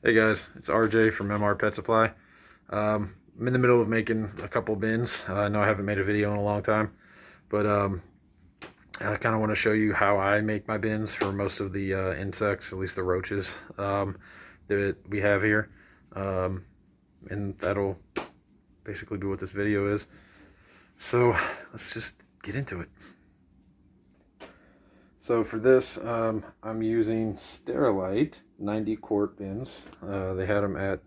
Hey guys, it's RJ from MR Pet Supply. I'm in the middle of making a couple bins. I know I haven't made a video in a long time, but I kind of want to show you how I make my bins for most of the insects, at least the roaches, that we have here. And that'll basically be what this video is. So let's just get into it. So for this, I'm using Sterilite 90 quart bins. They had them at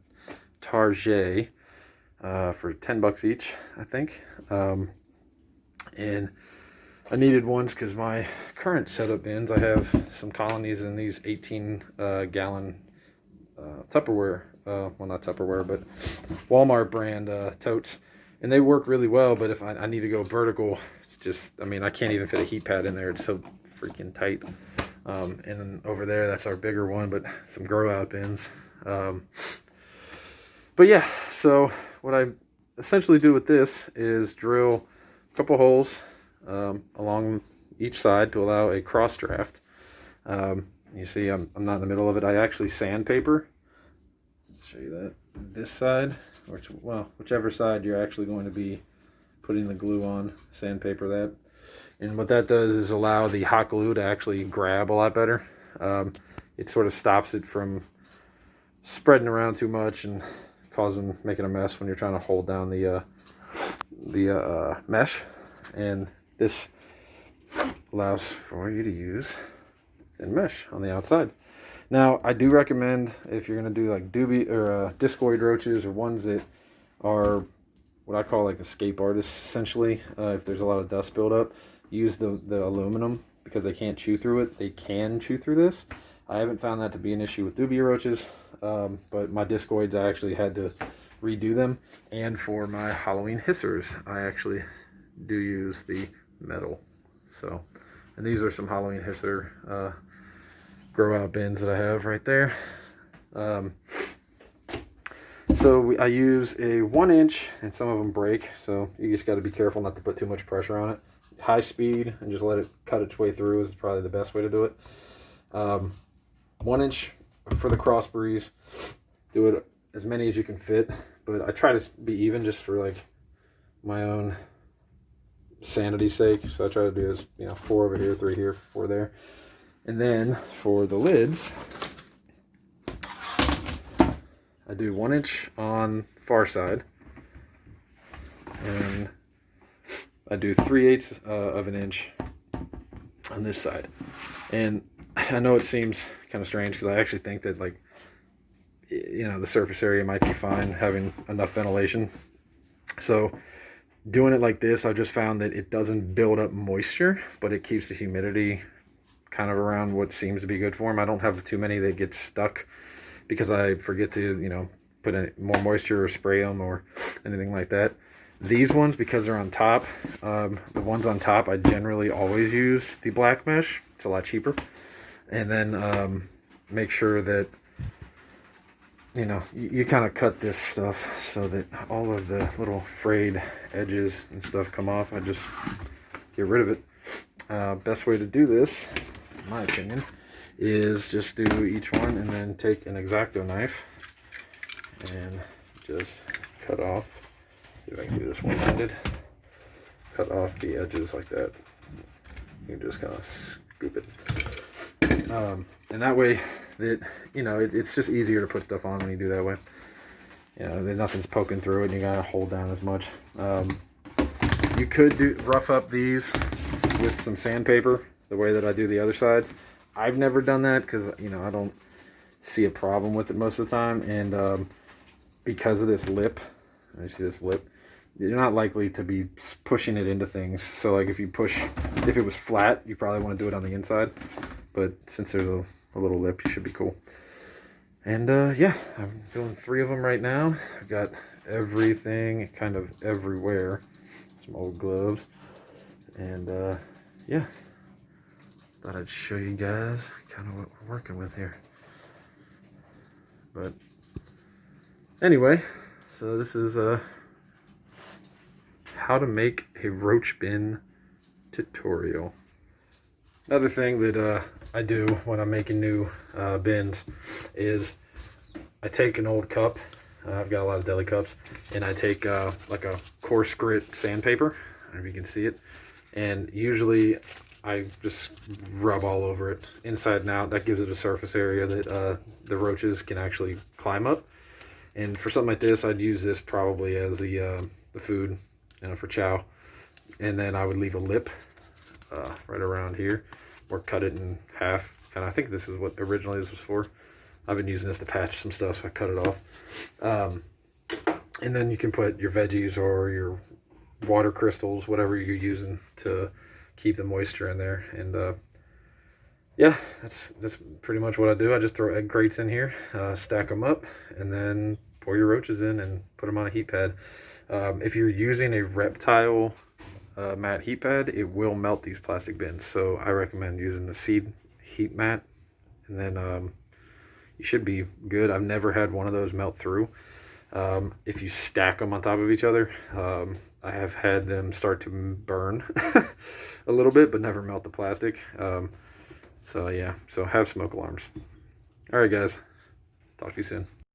Target for 10 bucks each, I think. And I needed ones because my current setup bins, I have some colonies in these 18 gallon Tupperware, well, not Tupperware, but Walmart brand totes. And they work really well, but if I need to go vertical, it's just, I mean, I can't even fit a heat pad in there. It's so freaking tight. And then over there, that's our bigger one, but some grow out bins. But yeah, so what I essentially do with this is drill a couple holes along each side to allow a cross draft. You see I'm not in the middle of it. I actually sandpaper. Let's show you that. This side, whichever side you're actually going to be putting the glue on, sandpaper that. And what that does is allow the hot glue to actually grab a lot better. It sort of stops it from spreading around too much and making a mess when you're trying to hold down the mesh. And this allows for you to use thin mesh on the outside. Now, I do recommend, if you're going to do like Dubia or discoid roaches, or ones that are what I call like escape artists, essentially, if there's a lot of dust buildup, use the aluminum, because they can't chew through it. They can chew through this. I haven't found that to be an issue with Dubia roaches, but my discoids, I actually had to redo them. And for my Halloween hissers, I actually do use the metal. So, and these are some Halloween hisser grow out bins that I have right there. I use a 1-inch, and some of them break, so you just got to be careful not to put too much pressure on it. High speed and just let it cut its way through is probably the best way to do it. 1 inch for the cross breeze. Do it as many as you can fit, but I try to be even just for like my own sanity's sake. So I try to do is, 4 over here, 3 here, 4 there. And then for the lids, I do 1 inch on far side, and I do 3/8 of an inch on this side. And I know it seems kind of strange, because I actually think that, like, the surface area might be fine having enough ventilation. So doing it like this, I've just found that it doesn't build up moisture, but it keeps the humidity kind of around what seems to be good for them. I don't have too many that get stuck because I forget to, put in more moisture or spray them or anything like that. These ones, because they're on top, the ones on top, I generally always use the black mesh. It's a lot cheaper. And then make sure that, you kind of cut this stuff so that all of the little frayed edges and stuff come off. I just get rid of it. Best way to do this, in my opinion, is just do each one and then take an X-Acto knife and just cut off. See if I can do this one-handed. Cut off the edges like that. You can just kind of scoop it. And that way, it's just easier to put stuff on when you do that way. There's nothing's poking through it, and you gotta hold down as much. You could rough up these with some sandpaper, the way that I do the other sides. I've never done that because, I don't see a problem with it most of the time. And because of this lip, I see this lip, you're not likely to be pushing it into things. So like if it was flat, you probably want to do it on the inside. But since there's a little lip, you should be cool. And yeah, I'm doing 3 of them right now. I've got everything kind of everywhere. Some old gloves. And yeah, thought I'd show you guys kind of what we're working with here. But anyway, so this is how to make a roach bin tutorial. Another thing that I do when I'm making new bins is I take an old cup. I've got a lot of deli cups, and I take like a coarse grit sandpaper. I don't know if you can see it. And usually I just rub all over it, inside and out. That gives it a surface area that the roaches can actually climb up. And for something like this, I'd use this probably as the food, for chow. And then I would leave a lip right around here, or cut it in half. And I think this is what originally this was for. I've been using this to patch some stuff, so I cut it off. And then you can put your veggies or your water crystals, whatever you're using to keep the moisture in there. And yeah, that's pretty much what I do. I just throw egg crates in here, stack them up, and then pour your roaches in and put them on a heat pad. If you're using a reptile mat heat pad, it will melt these plastic bins. So I recommend using the seed heat mat, and then you should be good. I've never had one of those melt through. If you stack them on top of each other, I have had them start to burn a little bit, but never melt the plastic. So yeah, so have smoke alarms. All right, guys, talk to you soon.